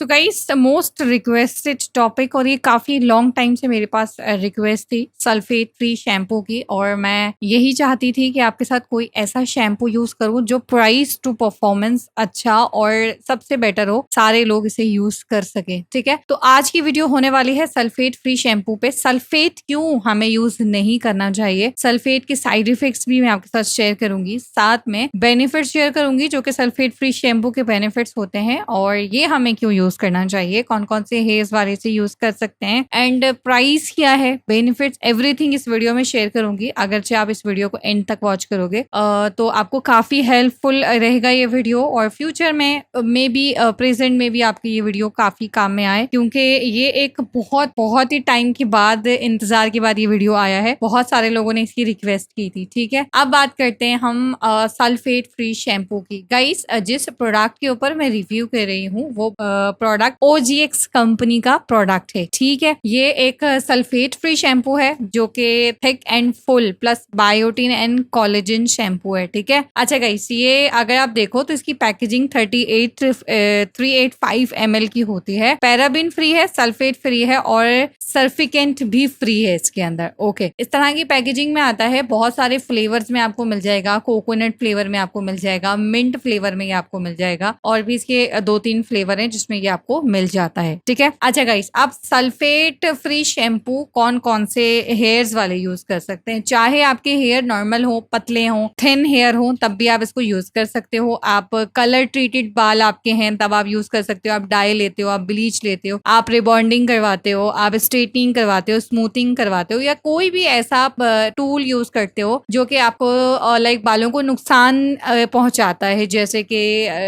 तो guys most requested topic, और ये काफी लॉन्ग टाइम से मेरे पास रिक्वेस्ट थी सल्फेट फ्री शैम्पू की, और मैं यही चाहती थी कि आपके साथ कोई ऐसा शैम्पू यूज करूं जो प्राइस टू परफॉर्मेंस अच्छा और सबसे बेटर हो, सारे लोग इसे यूज कर सके। ठीक है, तो आज की वीडियो होने वाली है सल्फेट फ्री शैम्पू पे। सल्फेट क्यों हमें यूज नहीं करना चाहिए, सल्फेट के साइड इफेक्ट्स भी मैं आपके साथ शेयर करूंगी, साथ में बेनिफिट्स शेयर करूंगी जो कि सल्फेट फ्री शैम्पू के बेनिफिट्स होते हैं, और ये हमें क्यों यूज करना चाहिए, कौन कौन से हेयर्स वाले से यूज कर सकते हैं, एंड प्राइस क्या है, बेनिफिट्स, एवरीथिंग इस वीडियो में शेयर करूंगी। अगरचे आप इस वीडियो को एंड तक वॉच करोगे तो आपको काफी हेल्पफुल रहेगा ये वीडियो, और फ्यूचर में मे बी प्रेजेंट में भी आपकी ये वीडियो काफी काम में आए, क्योंकि ये एक बहुत बहुत ही टाइम के बाद, इंतजार के बाद ये वीडियो आया है। बहुत सारे लोगों ने इसकी रिक्वेस्ट की थी। ठीक है, अब बात करते हैं हम सल्फेट फ्री शैम्पू की। गाइस, जिस प्रोडक्ट के ऊपर मैं रिव्यू कर रही हूँ वो प्रोडक्ट OGX कंपनी का प्रोडक्ट है। ठीक है, ये एक सल्फेट फ्री शैम्पू है जो कि thick and full plus biotin and collagen shampoo है। ठीक है, अच्छा गाइस, ये अगर आप देखो तो इसकी पैकेजिंग 385 ml की होती है, पैराबिन फ्री है, सल्फेट फ्री है और सर्फिकेंट भी फ्री है इसके अंदर। ओके, इस तरह की पैकेजिंग में आता है। बहुत सारे फ्लेवर्स में आपको मिल जाएगा, कोकोनट फ्लेवर में आपको मिल जाएगा, मिंट फ्लेवर में ये आपको मिल जाएगा, और भी इसके 2-3 फ्लेवर हैं जिसमें ये आपको मिल जाता है। ठीक है, अच्छा गाइस, आप सल्फेट फ्री शैम्पू कौन कौन से हेयर्स वाले यूज कर सकते हैं, चाहे आपके हेयर नॉर्मल हो, पतले हो, थिन हेयर हो, तब भी आप इसको यूज कर सकते हो। आप कलर ट्रीटेड बाल आपके हैं तब आप यूज कर सकते हो, आप डाई लेते हो, आप ब्लीच लेते हो, आप रिबॉन्डिंग करवाते हो, आप स्ट्रेटनिंग करवाते हो, स्मूथिंग करवाते हो, या कोई भी ऐसा टूल यूज करते हो जो कि आपको लाइक बालों को नुकसान पहुंचाता है, जैसे कि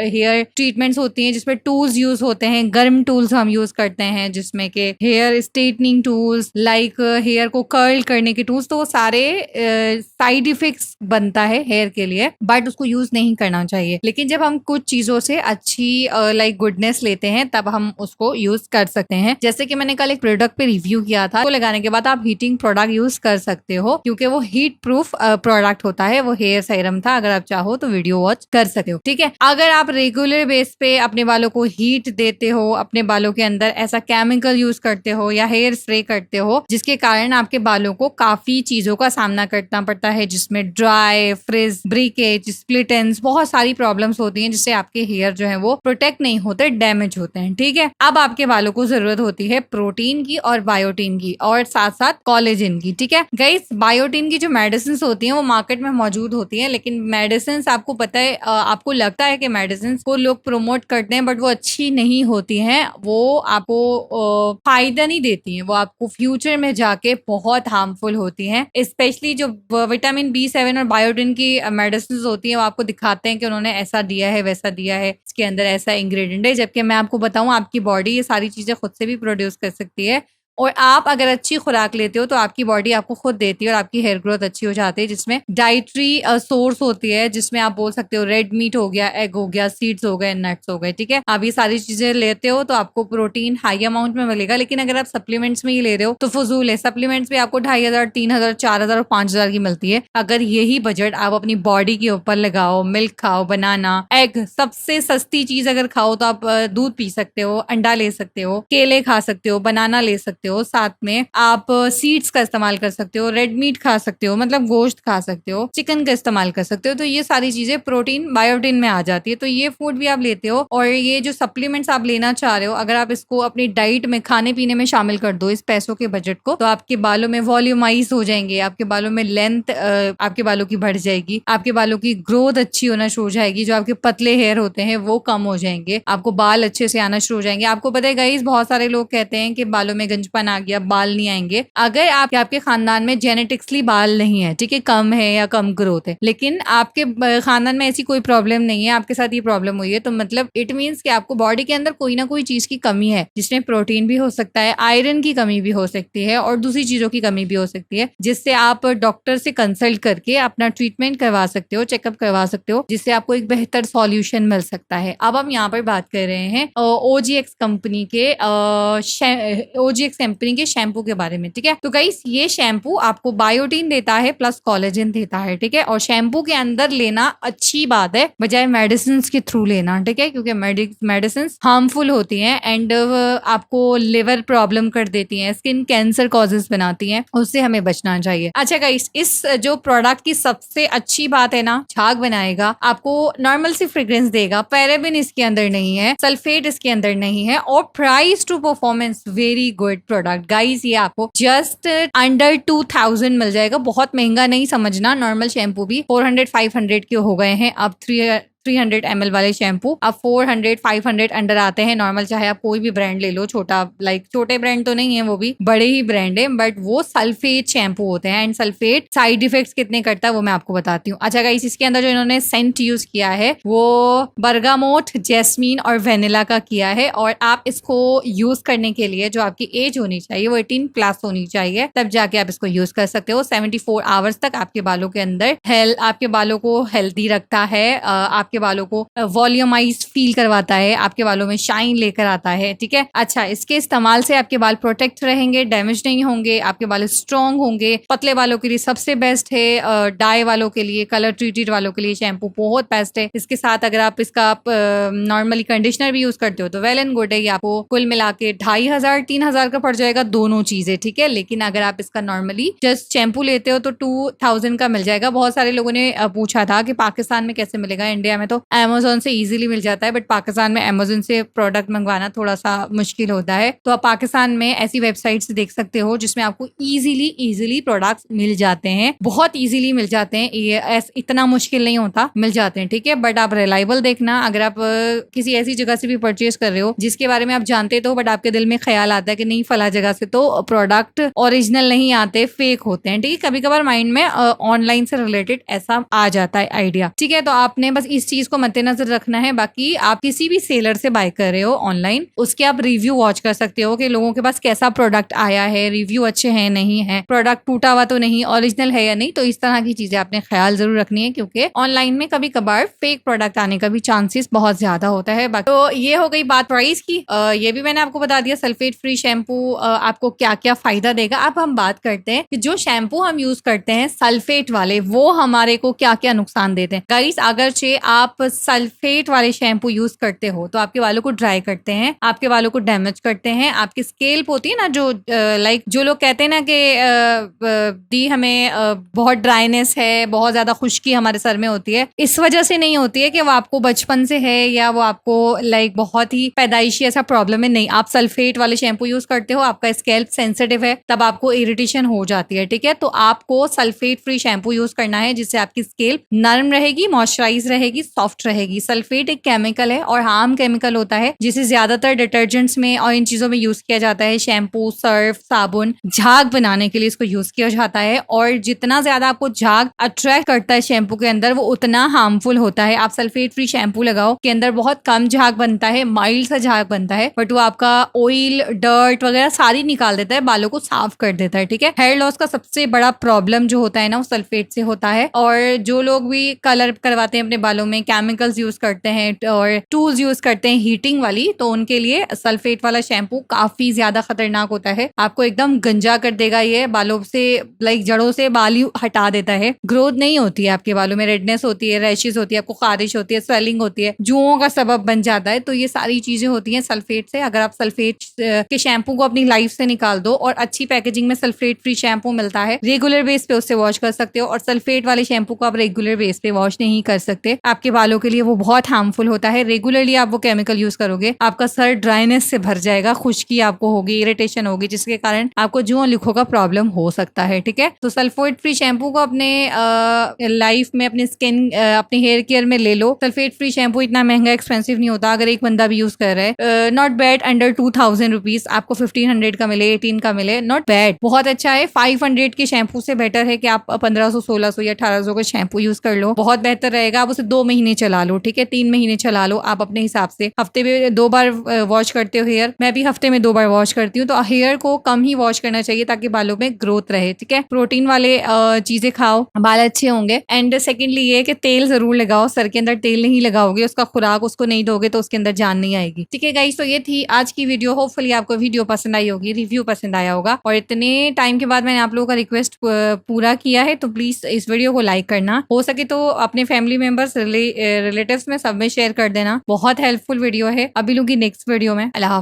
हेयर ट्रीटमेंट्स होती हैं जिसमें टूल्स यूज होते हैं, गर्म टूल्स हम यूज करते हैं, जिसमें के hair straightening tools, like hair को कर्ल करने के टूल्स, तो वो सारे साइड इफेक्ट्स बनता है हेयर के लिए, बट उसको यूज नहीं करना चाहिए। लेकिन जब हम कुछ चीजों से अच्छी लाइक गुडनेस लेते हैं तब हम उसको यूज कर सकते हैं। जैसे कि मैंने कल एक प्रोडक्ट पे रिव्यू किया था, तो लगाने के बाद आप हीटिंग प्रोडक्ट यूज कर सकते हो, क्योंकि वो हीट प्रूफ प्रोडक्ट होता है। वो हेयर सीरम था, अगर आप चाहो तो वीडियो वॉच कर सकते हो। ठीक है, अगर आप रेगुलर बेस पे अपने बालों को हीट देते हो, अपने बालों के अंदर ऐसा केमिकल यूज करते हो या हेयर स्प्रे करते हो जिसके कारण आपके बालों को काफी चीजों का सामना करना पड़ता है, जिसमें dry, fridge, breakage, split ends, बहुत सारी प्रॉब्लम्स होती हैं जिससे आपके हेयर जो है वो प्रोटेक्ट नहीं होते, डैमेज होते हैं। ठीक है, अब आपके बालों को जरूरत होती है प्रोटीन की और बायोटिन की, और साथ साथ कोलेजन की। ठीक है गाइस, बायोटिन की जो मेडिसिन होती हैं वो मार्केट में मौजूद होती हैं, लेकिन मेडिसिन आपको पता है, आपको लगता है कि मेडिसिन को लोग प्रमोट करते हैं, बट वो अच्छी नहीं होती हैं, वो आपको फायदा नहीं देती हैं, वो आपको फ्यूचर में जाके बहुत हार्मफुल होती हैं। स्पेशली जो विटामिन B7 और बायोटिन की मेडिसिन होती हैं वो आपको दिखाते हैं कि उन्होंने ऐसा दिया है, वैसा दिया है, इसके अंदर ऐसा इंग्रेडिएंट है, जबकि मैं आपको बताऊं आपकी बॉडी ये सारी चीजें खुद से भी प्रोड्यूस कर सकती है, और आप अगर अच्छी खुराक लेते हो तो आपकी बॉडी आपको खुद देती है और आपकी हेयर ग्रोथ अच्छी हो जाती है, जिसमें डाइटरी सोर्स होती है, जिसमें आप बोल सकते हो रेड मीट हो गया, एग हो गया, सीड्स हो गए, नट्स हो गए। ठीक है, आप ये सारी चीजें लेते हो तो आपको प्रोटीन हाई अमाउंट में मिलेगा, लेकिन अगर आप सप्लीमेंट्स में ही ले रहे हो तो फजूल है। सप्लीमेंट्स में आपको 2500, 3000, 4000 और 5000 की मिलती है। अगर यही बजट आप अपनी बॉडी के ऊपर लगाओ, मिल्क खाओ, बनाना, एग, सबसे सस्ती चीज अगर खाओ तो आप दूध पी सकते हो, अंडा ले सकते हो, केले खा सकते हो, बनाना ले सकते हो, साथ में आप सीड्स का इस्तेमाल कर सकते हो, रेड मीट खा सकते हो, मतलब गोश्त खा सकते हो, चिकन का इस्तेमाल कर सकते हो, तो ये सारी चीजें प्रोटीन बायोटिन में आ जाती है। तो ये फूड भी आप लेते हो, और ये जो सप्लीमेंट्स आप लेना चाह रहे हो, अगर आप इसको अपनी डाइट में, खाने पीने में शामिल कर दो इस पैसों के बजट को, तो आपके बालों में वॉल्यूमाइज हो जाएंगे, आपके बालों में लेंथ आपके बालों की बढ़ जाएगी, आपके बालों की ग्रोथ अच्छी होना शुरू हो जाएगी, जो आपके पतले हेयर होते हैं वो कम हो जाएंगे, आपको बाल अच्छे से आना शुरू हो जाएंगे। आपको पता है गाइस, बहुत सारे लोग कहते हैं कि बालों में गंजपन आ गया, बाल नहीं आएंगे। अगर आपके खानदान में जेनेटिक्सली बाल नहीं है, ठीक है, कम है या कम ग्रोथ है, लेकिन आपके खानदान में ऐसी कोई प्रॉब्लम नहीं है, आपके साथ ये प्रॉब्लम हुई है, तो मतलब इट मीन्स कि आपको बॉडी के अंदर कोई ना कोई चीज की कमी है, जिसमें प्रोटीन भी हो सकता है, आयरन की कमी भी हो सकती है, और दूसरी चीजों की कमी भी हो सकती है, जिससे आप डॉक्टर से कंसल्ट करके अपना ट्रीटमेंट करवा सकते हो, चेकअप करवा सकते हो, जिससे आपको एक बेहतर सॉल्यूशन मिल सकता है। अब हम यहाँ पर बात कर रहे हैं OGX कंपनी के OGX कंपनी के शैम्पू के बारे में, ठीक है। तो गाइस ये शैम्पू आपको बायोटीन देता है प्लस कोलेजन देता है, ठीक है। और शैम्पू के अंदर लेना अच्छी बात है बजाय मेडिसिन के थ्रू लेना, ठीक है, क्योंकि मेडिसिन हार्मफुल होती हैं एंड आपको लिवर प्रॉब्लम कर देती हैं, स्किन कैंसर कॉजेस बनाती हैं, उससे हमें बचना चाहिए। अच्छा गाइस, इस जो प्रोडक्ट की सबसे अच्छी बात है ना, झाग बनाएगा, आपको नॉर्मल सी फ्रेग्रेंस देगा, पैराबेन इसके अंदर नहीं है, सल्फेट इसके अंदर नहीं है, और price to performance very good product guys. ये आपको जस्ट अंडर 2000 मिल जाएगा, बहुत महंगा नहीं समझना। नॉर्मल शैम्पू भी 400-500 के हो गए हैं, अब 300 ml वाले शैम्पू अब 400-500 अंडर आते हैं नॉर्मल। चाहे आप कोई भी ब्रांड ले लो, छोटा लाइक छोटे ब्रांड तो नहीं है, वो भी बड़े ही ब्रांड है, बट वो सल्फेट शैम्पू होते हैं एंड सल्फेट साइड इफेक्ट्स कितने करता है वो मैं आपको बताती हूँ। अच्छा गाइस, इसके अंदर जो इन्होंने सेंट यूज किया है वो बर्गामोट, जैस्मीन और वेनिला का किया है, और आप इसको यूज करने के लिए जो आपकी एज होनी चाहिए वो 18+ होनी चाहिए, तब जाके आप इसको यूज कर सकते हो। 74 आवर्स तक आपके बालों के अंदर आपके बालों को हेल्दी रखता है, आपके बालों को वॉल्यूमाइज फील करवाता है, आपके बालों में शाइन लेकर आता है, ठीक है। अच्छा, इसके इस्तेमाल से आपके बाल प्रोटेक्ट रहेंगे, डैमेज नहीं होंगे, आपके बाल स्ट्रॉन्ग होंगे। पतले बालों के लिए सबसे बेस्ट है, डाई वालों के लिए, कलर ट्रीटेड वालों के लिए शैम्पू बहुत बेस्ट है। इसके साथ अगर आप इसका नॉर्मली कंडीशनर भी यूज करते हो तो वेल एंड गुड है। ये आपको कुल मिला के 2500-3000 का पड़ जाएगा दोनों चीजें, ठीक है। लेकिन अगर आप इसका नॉर्मली जस्ट शैम्पू लेते हो तो 2000 का मिल जाएगा। बहुत सारे लोगों ने पूछा था कि पाकिस्तान में कैसे मिलेगा, इंडिया में तो अमेज़न से इजीली मिल जाता है, बट पाकिस्तान में अमेज़न से प्रोडक्ट मंगवाना थोड़ा सा मुश्किल होता है। तो आप पाकिस्तान में ऐसी वेबसाइट से देख सकते हो जिसमें आपको इजीली प्रोडक्ट्स मिल जाते हैं, बहुत इजीली मिल जाते हैं, ये इतना मुश्किल नहीं होता, मिल जाते हैं, ठीक है। बट आप रिलायबल देखना, अगर आप किसी ऐसी जगह से भी परचेज कर रहे हो जिसके बारे में आप जानते तो, बट आपके दिल में ख्याल आता है कि नहीं फला जगह से तो प्रोडक्ट ओरिजिनल नहीं आते, फेक होते हैं, ठीक है। कभी कभार माइंड में ऑनलाइन से रिलेटेड ऐसा आ जाता है आइडिया, ठीक है। तो आपने बस इस चीज को मद्देनजर रखना है। बाकी आप किसी भी सेलर से बाय कर रहे हो ऑनलाइन, उसके आप रिव्यू वॉच कर सकते हो कि लोगों के पास कैसा प्रोडक्ट आया है, रिव्यू अच्छे हैं नहीं है, प्रोडक्ट टूटा हुआ तो नहीं, ओरिजिनल है या नहीं। तो इस तरह की चीजें आपने ख्याल जरूर रखनी है, क्योंकि ऑनलाइन में कभी कभार फेक प्रोडक्ट आने का भी चांसेस बहुत ज्यादा होता है। तो ये हो गई बात प्राइस की, ये भी मैंने आपको बता दिया सल्फेट फ्री शैम्पू आपको क्या क्या फायदा देगा। अब हम बात करते हैं कि जो शैम्पू हम यूज करते हैं सल्फेट वाले, वो हमारे को क्या क्या नुकसान देते हैं। गाइस, अगर आप सल्फेट वाले शैम्पू यूज करते हो तो आपके बालों को ड्राई करते हैं, आपके बालों को डैमेज करते हैं, आपकी स्केल्प होती है ना, जो लाइक जो लोग कहते हैं ना कि दी हमें बहुत ड्राइनेस है, बहुत ज्यादा खुश्की हमारे सर में होती है, इस वजह से नहीं होती है कि वो आपको बचपन से है या वो आपको लाइक बहुत ही पैदाइशी ऐसा प्रॉब्लम है, नहीं। आप सल्फेट वाले शैम्पू यूज करते हो, आपका स्केल्प सेंसिटिव है, तब आपको इरिटेशन हो जाती है, ठीक है। तो आपको सल्फेट फ्री शैम्पू यूज करना है जिससे आपकी स्केल्प नरम रहेगी, मॉइस्चराइज रहेगी, सॉफ्ट रहेगी। सल्फेट एक केमिकल है और हार्म केमिकल होता है जिसे ज्यादातर डिटर्जेंट्स में और इन चीजों में यूज किया जाता है, शैम्पू, सर्फ, साबुन, झाग बनाने के लिए इसको यूज किया जाता है। और जितना ज्यादा आपको झाग अट्रैक्ट करता है शैम्पू के अंदर, वो उतना हार्मफुल होता है। आप सल्फेट फ्री शैम्पू लगाओ के अंदर बहुत कम झाग बनता है, माइल्ड सा झाग बनता है, बट वो आपका ऑयल, डर्ट वगैरह सारी निकाल देता है, बालों को साफ कर देता है, ठीक है। हेयर लॉस का सबसे बड़ा प्रॉब्लम जो होता है ना, वो सल्फेट से होता है। और जो लोग भी कलर करवाते हैं अपने बालों में, केमिकल्स यूज करते हैं और टूल्स यूज करते हैं हीटिंग वाली, तो उनके लिए सल्फेट वाला शैम्पू काफी ज्यादा खतरनाक होता है। आपको एकदम गंजा कर देगा, ये बालों से लाइक जड़ों से बाल ही हटा देता है, ग्रोथ नहीं होती है आपके बालों में, रेडनेस होती है, रैशेस होती है, आपको खारिश होती है, स्वेलिंग होती है, जुओं का सबब बन जाता है। तो ये सारी चीजें होती हैं सल्फेट से। अगर आप सल्फेट के शैम्पू को अपनी लाइफ से निकाल दो, और अच्छी पैकेजिंग में सल्फेट फ्री शैम्पू मिलता है, रेगुलर बेस पे उससे वॉश कर सकते हो। और सल्फेट वाले शैम्पू को आप रेगुलर बेस पे वॉश नहीं कर सकते, आपके बालों के लिए वो बहुत हार्मफुल होता है। रेगुलरली आप वो केमिकल यूज करोगे, आपका सर ड्राइनेस से भर जाएगा, खुश्की आपको होगी, इरिटेशन होगी, जिसके कारण आपको जुओं लिखों का प्रॉब्लम हो सकता है, ठीक है। तो सल्फेट फ्री शैम्पू को अपने लाइफ में, अपने स्किन, अपने हेयर केयर में ले लो। सल्फेट फ्री शैम्पू इतना महंगा एक्सपेंसिव नहीं होता, अगर एक बंदा भी यूज कर रहा है, नॉट बैड। अंडर 2000 रुपीज आपको 1500 का मिले, 18 का मिले, नॉट बैड, बहुत अच्छा है। 500 के शैम्पू से बेटर है कि आप 1500, 1600 या 1800 का शैम्पू यूज कर लो, बहुत बेहतर रहेगा। आप उसे 2 महीने महीने चला लो, ठीक है, 3 महीने चला लो आप अपने हिसाब से। हफ्ते में 2 बार वॉश करते हो हेयर, मैं भी हफ्ते में 2 बार वॉश करती हूँ। तो हेयर को कम ही वॉश करना चाहिए ताकि बालों में ग्रोथ रहे, ठीक है। प्रोटीन वाले चीजें खाओ, बाल अच्छे होंगे। एंड सेकेंडली ये कि तेल जरूर लगाओ, सर के अंदर तेल नहीं लगाओगे, उसका खुराक उसको नहीं दोगे तो उसके अंदर जान नहीं आएगी, ठीक है गाइस। तो ये थी आज की वीडियो। होपफुली आपको वीडियो पसंद आई होगी, रिव्यू पसंद आया होगा। और इतने टाइम के बाद मैंने आप लोगों का रिक्वेस्ट पूरा किया है, तो प्लीज इस वीडियो को लाइक करना, हो सके तो अपने फैमिली मेंबर्स, रिलेटिव्स में सब में शेयर कर देना। बहुत हेल्पफुल वीडियो है। अभी लूंगी नेक्स्ट वीडियो में। अल्लाह हाफ़िज़।